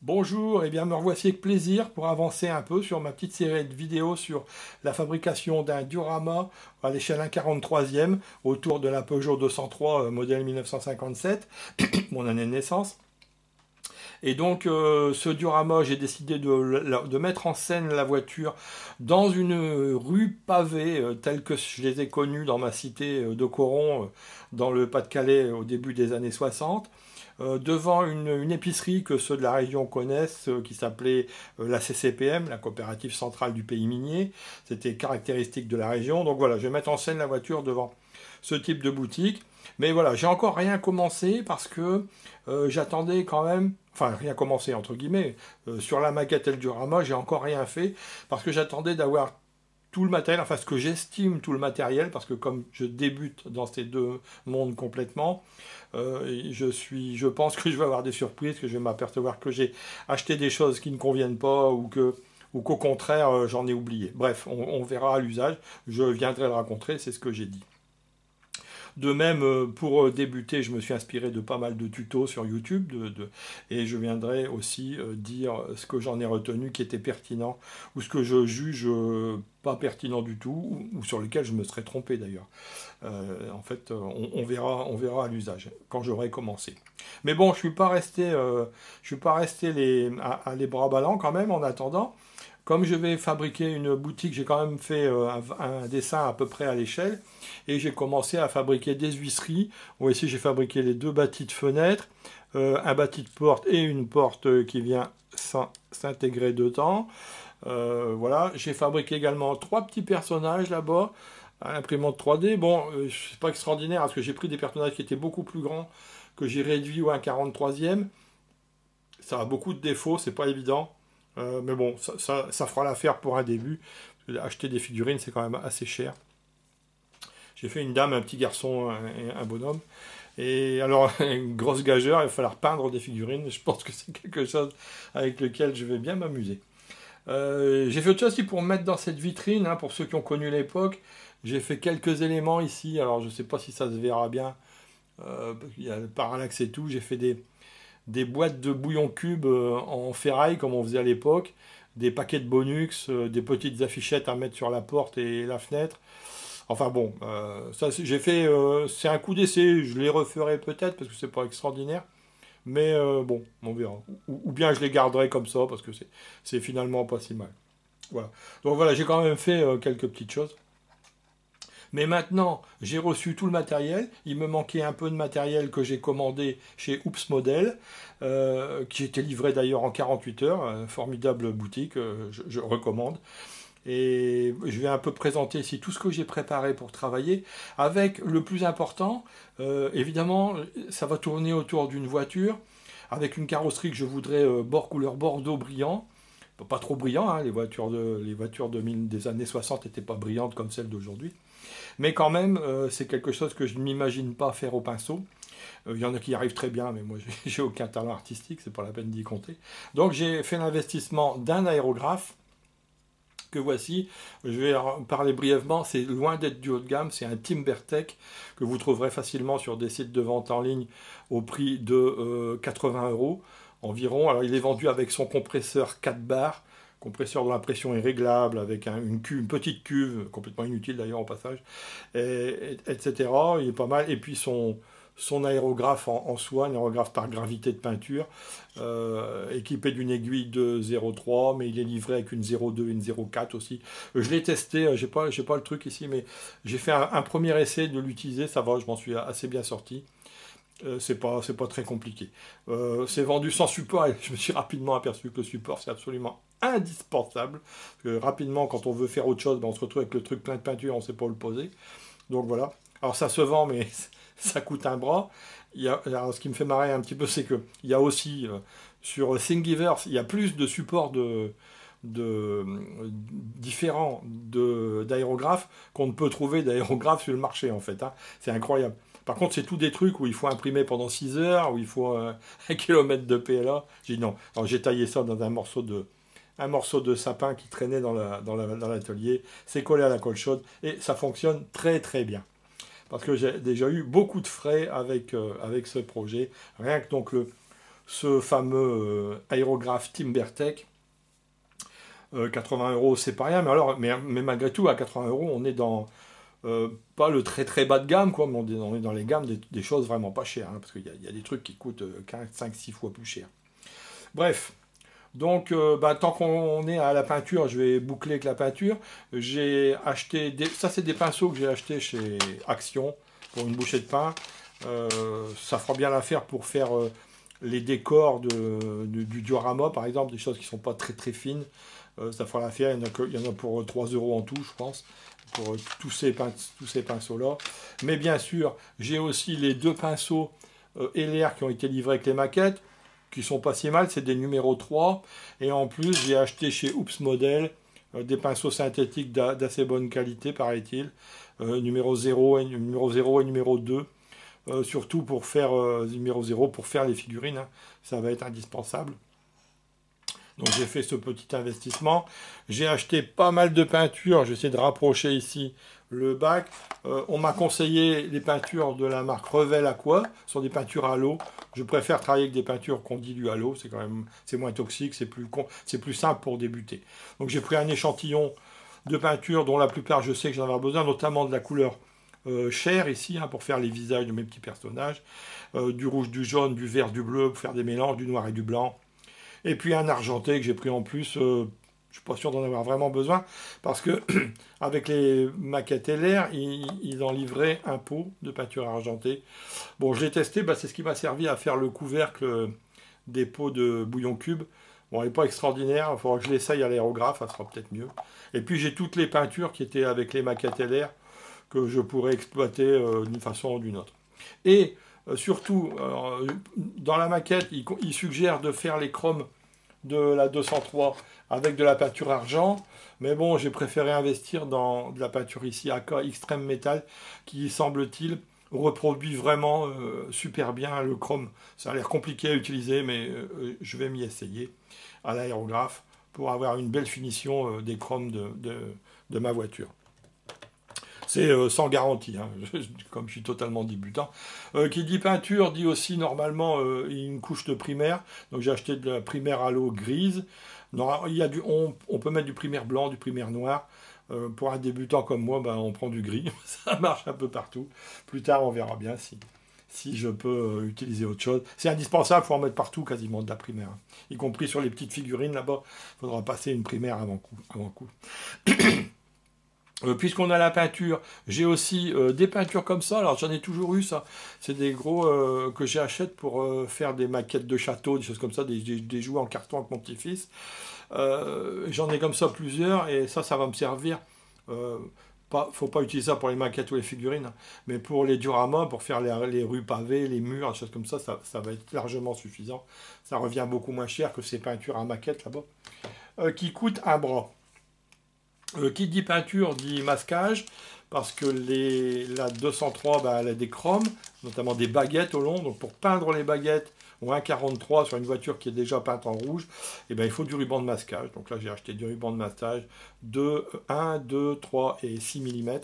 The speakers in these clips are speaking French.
Bonjour, et bien me revoici avec plaisir pour avancer un peu sur ma petite série de vidéos sur la fabrication d'un diorama à l'échelle 1/43e autour de la Peugeot 203 modèle 1957, mon année de naissance. Et donc ce diorama, j'ai décidé de mettre en scène la voiture dans une rue pavée telle que je les ai connues dans ma cité de Coron, dans le Pas-de-Calais au début des années 60. Devant une épicerie que ceux de la région connaissent, qui s'appelait la CCPM, la coopérative centrale du pays minier. C'était caractéristique de la région. Donc voilà, je vais mettre en scène la voiture devant ce type de boutique. Mais voilà, j'ai encore rien commencé parce que j'attendais quand même, enfin rien commencé entre guillemets, sur la maquette et le diorama, j'ai encore rien fait parce que j'attendais d'avoir tout le matériel, enfin ce que j'estime tout le matériel, parce que comme je débute dans ces deux mondes complètement, je pense que je vais avoir des surprises, que je vais m'apercevoir que j'ai acheté des choses qui ne conviennent pas ou qu'au contraire j'en ai oublié. Bref, on verra à l'usage, je viendrai le raconter, c'est ce que j'ai dit. De même, pour débuter, je me suis inspiré de pas mal de tutos sur YouTube et je viendrai aussi dire ce que j'en ai retenu qui était pertinent ou ce que je juge pas pertinent du tout ou sur lequel je me serais trompé d'ailleurs. En fait, on verra à l'usage quand j'aurai commencé. Mais bon, je suis pas resté les bras ballants quand même en attendant. Comme je vais fabriquer une boutique, j'ai quand même fait un dessin à peu près à l'échelle et j'ai commencé à fabriquer des huisseries. Bon, ici, j'ai fabriqué les deux bâtis de fenêtres, un bâti de porte et une porte qui vient s'intégrer dedans. Voilà, j'ai fabriqué également trois petits personnages là-bas à l'imprimante 3D. Bon, c'est pas extraordinaire parce que j'ai pris des personnages qui étaient beaucoup plus grands que j'ai réduit au 1/43e. Ça a beaucoup de défauts, c'est pas évident. Mais bon, ça fera l'affaire pour un début. Acheter des figurines, c'est quand même assez cher. J'ai fait une dame, un petit garçon et un bonhomme. Et alors, une grosse gageure, il va falloir peindre des figurines. Je pense que c'est quelque chose avec lequel je vais bien m'amuser. J'ai fait autre chose aussi pour mettre dans cette vitrine, hein, pour ceux qui ont connu l'époque. J'ai fait quelques éléments ici. Alors, je ne sais pas si ça se verra bien. Il y a le parallaxe et tout. J'ai fait des boîtes de bouillon cube en ferraille comme on faisait à l'époque, des paquets de Bonux, des petites affichettes à mettre sur la porte et la fenêtre. Enfin bon, ça j'ai fait, c'est un coup d'essai, je les referai peut-être parce que c'est pas extraordinaire, mais bon, on verra. Ou bien je les garderai comme ça parce que c'est finalement pas si mal. Voilà. Donc voilà, j'ai quand même fait quelques petites choses. Mais maintenant, j'ai reçu tout le matériel. Il me manquait un peu de matériel que j'ai commandé chez Oops Model, qui était livré d'ailleurs en 48 heures. Formidable boutique, je recommande. Et je vais un peu présenter ici tout ce que j'ai préparé pour travailler, avec le plus important, évidemment, ça va tourner autour d'une voiture, avec une carrosserie que je voudrais couleur bordeaux brillant. Pas trop brillant, hein, les voitures des années 60 n'étaient pas brillantes comme celles d'aujourd'hui. Mais quand même, c'est quelque chose que je ne m'imagine pas faire au pinceau. Il y en a qui y arrivent très bien, mais moi, j'ai aucun talent artistique, c'est pas la peine d'y compter. Donc, j'ai fait l'investissement d'un aérographe que voici. Je vais en parler brièvement. C'est loin d'être du haut de gamme. C'est un Timbertech que vous trouverez facilement sur des sites de vente en ligne au prix de 80 € environ. Alors, il est vendu avec son compresseur 4 bars. Compresseur dont la pression est réglable avec une petite cuve, complètement inutile d'ailleurs au passage, etc. Il est pas mal. Et puis son aérographe en soi, un aérographe par gravité de peinture, équipé d'une aiguille de 0,3, mais il est livré avec une 0,2 et une 0,4 aussi. Je l'ai testé, j'ai pas le truc ici, mais j'ai fait un premier essai de l'utiliser, ça va, je m'en suis assez bien sorti. C'est pas très compliqué. C'est vendu sans support et je me suis rapidement aperçu que le support c'est absolument indispensable. Parce que rapidement, quand on veut faire autre chose, ben, on se retrouve avec le truc plein de peinture, on ne sait pas où le poser. Donc voilà. Alors ça se vend, mais ça coûte un bras. Alors, ce qui me fait marrer un petit peu, c'est qu'il y a aussi sur Thingiverse, il y a plus de supports différents d'aérographes qu'on ne peut trouver d'aérographes sur le marché en fait. Hein. C'est incroyable. Par contre, c'est tout des trucs où il faut imprimer pendant 6 heures, où il faut 1 kilomètre de PLA. J'ai dit non. Alors j'ai taillé ça dans un morceau de sapin qui traînait dans l'atelier. C'est collé à la colle chaude et ça fonctionne très très bien. Parce que j'ai déjà eu beaucoup de frais avec ce projet. Rien que donc ce fameux aérographe Timbertech. 80 euros, c'est pas rien, mais malgré tout, à 80 euros, on est dans pas le très très bas de gamme, quoi, mais on est dans les gammes des choses vraiment pas chères, hein, parce qu'il y a des trucs qui coûtent 5, 6 fois plus cher. Bref, donc tant qu'on est à la peinture, je vais boucler avec la peinture. J'ai acheté, ça c'est des pinceaux que j'ai achetés chez Action pour une bouchée de pain. Ça fera bien l'affaire pour faire les décors du diorama, par exemple, des choses qui ne sont pas très très fines. Ça fera l'affaire, il y en a pour 3 euros en tout, je pense, pour tous ces pinceaux-là. Mais bien sûr, j'ai aussi les deux pinceaux LR qui ont été livrés avec les maquettes, qui sont pas si mal, c'est des numéros 3. Et en plus, j'ai acheté chez Oops Model des pinceaux synthétiques d'assez bonne qualité, paraît-il, numéro 0 et numéro 2. Surtout pour faire numéro 0, pour faire les figurines, hein. Ça va être indispensable. Donc j'ai fait ce petit investissement. J'ai acheté pas mal de peintures. J'essaie de rapprocher ici le bac. On m'a conseillé les peintures de la marque Revel Aqua. Ce sont des peintures à l'eau. Je préfère travailler avec des peintures qu'on dilue à l'eau. C'est moins toxique, c'est plus simple pour débuter. Donc j'ai pris un échantillon de peintures dont la plupart je sais que j'en avais besoin, notamment de la couleur chair ici, hein, pour faire les visages de mes petits personnages. Du rouge, du jaune, du vert, du bleu, pour faire des mélanges, du noir et du blanc. Et puis un argenté que j'ai pris en plus, je ne suis pas sûr d'en avoir vraiment besoin, parce que avec les maquettes LR, ils en livraient un pot de peinture argentée. Bon, je l'ai testé, c'est ce qui m'a servi à faire le couvercle des pots de bouillon cube. Bon, elle n'est pas extraordinaire, il faudra que je l'essaye à l'aérographe, ça sera peut-être mieux. Et puis j'ai toutes les peintures qui étaient avec les maquettes LR, que je pourrais exploiter d'une façon ou d'une autre. Et surtout, dans la maquette, il suggère de faire les chromes de la 203 avec de la peinture argent, mais bon, j'ai préféré investir dans de la peinture ici AK Extreme Metal, qui semble-t-il reproduit vraiment super bien le chrome. Ça a l'air compliqué à utiliser, mais je vais m'y essayer à l'aérographe pour avoir une belle finition des chromes de ma voiture. C'est sans garantie, hein, comme je suis totalement débutant. Qui dit peinture dit aussi normalement une couche de primaire. Donc j'ai acheté de la primaire à l'eau grise. Non, on peut mettre du primaire blanc, du primaire noir. Pour un débutant comme moi, on prend du gris. Ça marche un peu partout. Plus tard, on verra bien si je peux utiliser autre chose. C'est indispensable, il faut en mettre partout quasiment de la primaire. Y compris sur les petites figurines là-bas. Il faudra passer une primaire avant coup. Puisqu'on a la peinture, j'ai aussi des peintures comme ça. Alors j'en ai toujours eu ça. C'est des gros que j'achète pour faire des maquettes de châteaux, des choses comme ça, des jouets en carton avec mon petit-fils. J'en ai comme ça plusieurs et ça va me servir. Faut pas utiliser ça pour les maquettes ou les figurines, hein, mais pour les dioramas, pour faire les rues pavées, les murs, des choses comme ça va être largement suffisant. Ça revient beaucoup moins cher que ces peintures à maquette là-bas, qui coûtent un bras. Qui dit peinture dit masquage, parce que la 203, elle a des chromes, notamment des baguettes au long. Donc pour peindre les baguettes, ou 1,43 sur une voiture qui est déjà peinte en rouge, il faut du ruban de masquage. Donc là j'ai acheté du ruban de masquage de 1, 2, 3 et 6 mm.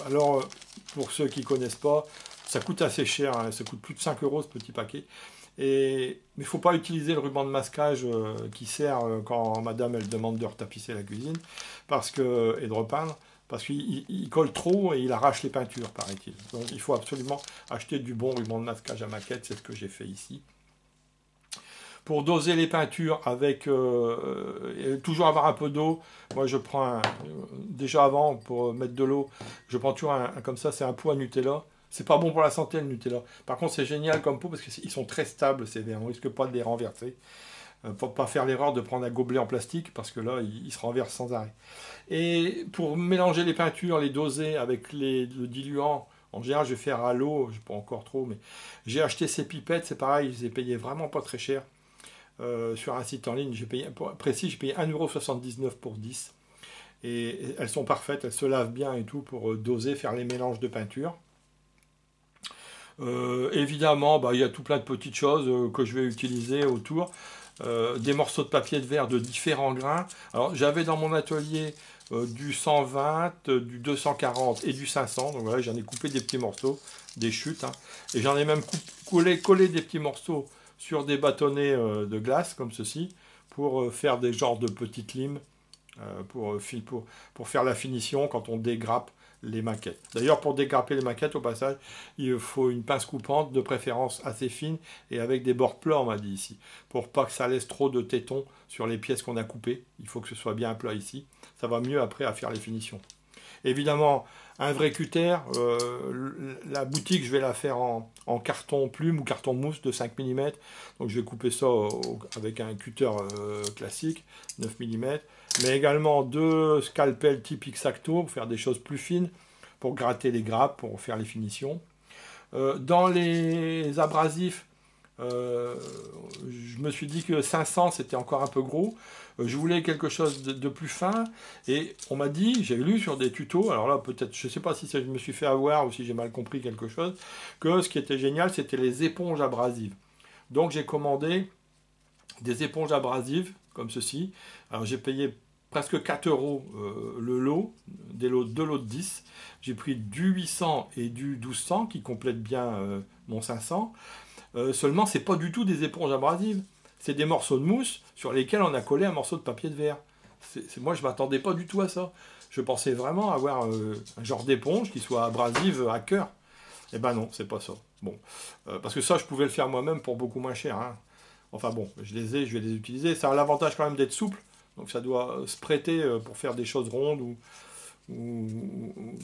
Alors pour ceux qui ne connaissent pas, ça coûte assez cher, hein, ça coûte plus de 5 euros ce petit paquet. Mais il ne faut pas utiliser le ruban de masquage qui sert quand madame elle demande de retapisser la cuisine et de repeindre, parce qu'il colle trop et il arrache les peintures, paraît-il. Donc il faut absolument acheter du bon ruban de masquage à maquette, c'est ce que j'ai fait ici. Pour doser les peintures, avec toujours avoir un peu d'eau, moi je prends déjà avant, pour mettre de l'eau, je prends toujours comme ça, c'est un pot à Nutella. C'est pas bon pour la santé le Nutella. Par contre, c'est génial comme pot parce qu'ils sont très stables, ces verres. On risque pas de les renverser. Faut pas faire l'erreur de prendre un gobelet en plastique parce que là, il se renverse sans arrêt. Et pour mélanger les peintures, les doser avec le diluant, en général, je vais faire à l'eau, je pas encore trop, mais j'ai acheté ces pipettes, c'est pareil, je les ai payées vraiment pas très cher. Sur un site en ligne, j'ai payé 1,79 € pour 10. Et elles sont parfaites, elles se lavent bien et tout pour doser, faire les mélanges de peinture. Évidemment, il y a tout plein de petites choses que je vais utiliser autour. Des morceaux de papier de verre de différents grains. Alors, j'avais dans mon atelier du 120, du 240 et du 500. Donc voilà, j'en ai coupé des petits morceaux, des chutes. Hein. Et j'en ai même collé des petits morceaux sur des bâtonnets de glace, comme ceci, pour faire des genres de petites limes, pour faire la finition quand on dégrappe les maquettes. D'ailleurs, pour dégrapper les maquettes, au passage, il faut une pince coupante, de préférence assez fine, et avec des bords plats, on m'a dit ici, pour pas que ça laisse trop de tétons sur les pièces qu'on a coupées. Il faut que ce soit bien plat ici. Ça va mieux après à faire les finitions. Évidemment, un vrai cutter, la boutique, je vais la faire en carton plume ou carton mousse de 5 mm. Donc je vais couper ça avec un cutter classique, 9 mm. Mais également deux scalpels type X-Acto pour faire des choses plus fines, pour gratter les grappes, pour faire les finitions. Dans les abrasifs, je me suis dit que 500 c'était encore un peu gros. Je voulais quelque chose de plus fin et on m'a dit, j'ai lu sur des tutos, alors là peut-être, je ne sais pas si je me suis fait avoir ou si j'ai mal compris quelque chose, que ce qui était génial c'était les éponges abrasives. Donc j'ai commandé des éponges abrasives comme ceci. Alors j'ai payé presque 4 € le lot, deux lots de 10. J'ai pris du 800 et du 1200 qui complètent bien mon 500. Seulement, c'est pas du tout des éponges abrasives. C'est des morceaux de mousse sur lesquels on a collé un morceau de papier de verre. Moi, je m'attendais pas du tout à ça. Je pensais vraiment avoir un genre d'éponge qui soit abrasive à cœur. Eh ben non, c'est pas ça. Bon, parce que ça, je pouvais le faire moi-même pour beaucoup moins cher. Hein. Enfin bon, je vais les utiliser. Ça a l'avantage quand même d'être souple. Donc ça doit se prêter pour faire des choses rondes ou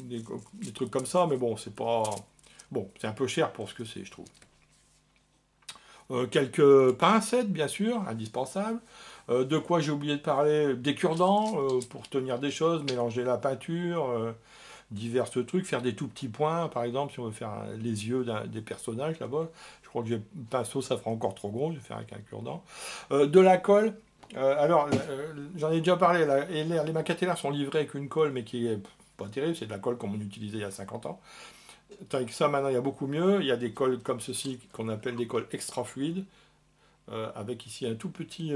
des trucs comme ça. Mais bon, c'est pas... Bon, c'est un peu cher pour ce que c'est, je trouve. Quelques pincettes, bien sûr, indispensables. De quoi j'ai oublié de parler? Des cure-dents pour tenir des choses, mélanger la peinture, divers trucs, faire des tout petits points, par exemple, si on veut faire les yeux des personnages là-bas. Je crois que le pinceau, ça fera encore trop gros, je vais faire avec un cure-dent. De la colle. Alors, j'en ai déjà parlé, les maquettes là sont livrées avec une colle, mais qui est pas terrible, c'est de la colle comme on utilisait il y a 50 ans. Avec ça, maintenant, il y a beaucoup mieux. Il y a des colles comme ceci qu'on appelle des colles extra fluides, avec ici un tout petit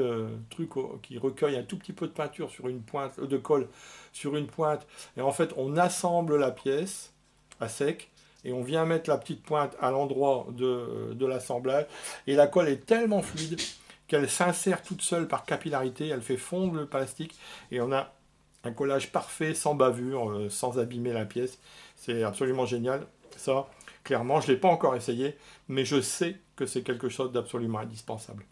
truc qui recueille un tout petit peu de peinture sur une pointe, de colle sur une pointe. Et en fait, on assemble la pièce à sec et on vient mettre la petite pointe à l'endroit de l'assemblage. Et la colle est tellement fluide qu'elle s'insère toute seule par capillarité. Elle fait fondre le plastique et on a un collage parfait, sans bavure, sans abîmer la pièce. C'est absolument génial. Ça, clairement, je ne l'ai pas encore essayé, mais je sais que c'est quelque chose d'absolument indispensable.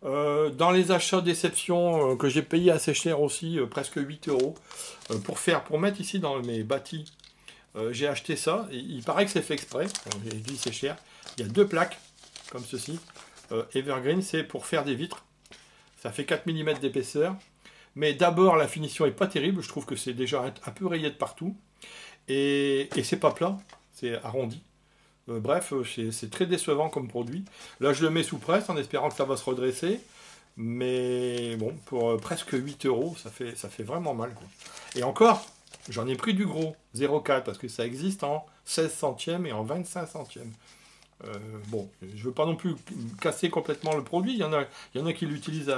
Dans les achats d'exception que j'ai payé assez cher aussi, presque 8 € pour mettre ici dans mes bâtis, j'ai acheté ça. Il paraît que c'est fait exprès. J'ai dit c'est cher. Il y a deux plaques comme ceci. Evergreen, c'est pour faire des vitres. Ça fait 4 mm d'épaisseur. Mais d'abord, la finition est pas terrible. Je trouve que c'est déjà un peu rayé de partout. Et c'est pas plat, c'est arrondi. Bref, c'est très décevant comme produit. Là, je le mets sous presse en espérant que ça va se redresser. Mais bon, pour presque 8 €, ça fait vraiment mal, quoi. Et encore, j'en ai pris du gros, 0,4, parce que ça existe en 16 centièmes et en 25 centièmes. Bon, je ne veux pas non plus casser complètement le produit. Il y en a qui l'utilisent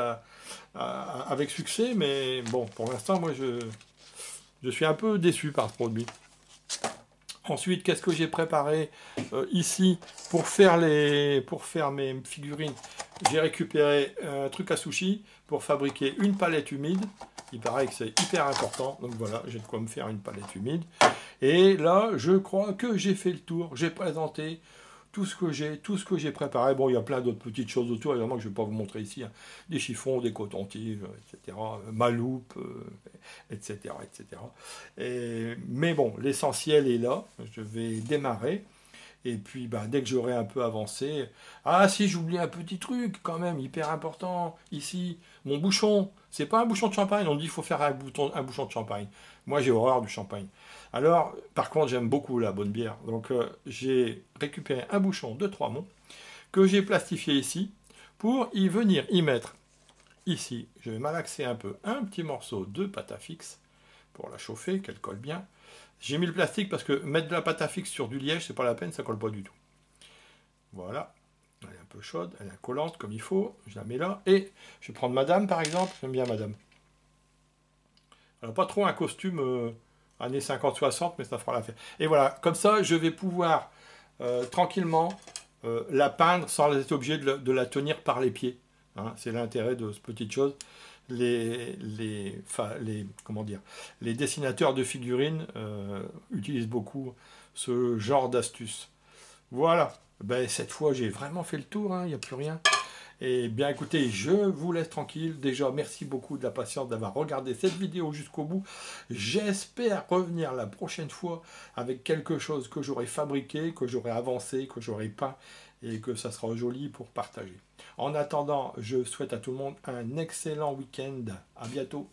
avec succès, mais bon, pour l'instant, moi, je suis un peu déçu par ce produit. Ensuite, qu'est-ce que j'ai préparé ici pour faire mes figurines? J'ai récupéré un truc à sushi pour fabriquer une palette humide. Il paraît que c'est hyper important. Donc voilà, j'ai de quoi me faire une palette humide. Et là, je crois que j'ai fait le tour. J'ai présenté tout ce que j'ai préparé. Bon, il y a plein d'autres petites choses autour, évidemment, que je ne vais pas vous montrer ici. Hein. Des chiffons, des cotons-tiges, etc. Ma loupe, etc. etc. Mais bon, l'essentiel est là. Je vais démarrer. Et puis, bah, dès que j'aurai un peu avancé... Ah si, j'oublie un petit truc, quand même, hyper important. Ici, mon bouchon. C'est pas un bouchon de champagne. On dit qu'il faut faire un bouchon de champagne. Moi, j'ai horreur du champagne. Alors, par contre, j'aime beaucoup la bonne bière. Donc, j'ai récupéré un bouchon de 3 monts que j'ai plastifié ici pour y venir y mettre ici. Je vais malaxer un peu un petit morceau de pâte à fixe pour la chauffer, qu'elle colle bien. J'ai mis le plastique parce que mettre de la pâte à fixe sur du liège, c'est pas la peine, ça colle pas du tout. Voilà. Elle est un peu chaude, elle est collante comme il faut. Je la mets là. Et je vais prendre madame, par exemple. J'aime bien madame. Alors, pas trop un costume années 50-60, mais ça fera l'affaire. Et voilà, comme ça, je vais pouvoir tranquillement la peindre sans être obligé de la tenir par les pieds. Hein, c'est l'intérêt de cette petite chose. Comment dire, les dessinateurs de figurines utilisent beaucoup ce genre d'astuce. Voilà. Ben, cette fois, j'ai vraiment fait le tour, hein, il n'y a plus rien. Et bien écoutez, je vous laisse tranquille. Déjà, merci beaucoup de la patience d'avoir regardé cette vidéo jusqu'au bout. J'espère revenir la prochaine fois avec quelque chose que j'aurai fabriqué, que j'aurai avancé, que j'aurai peint et que ça sera joli pour partager. En attendant, je souhaite à tout le monde un excellent week-end. À bientôt.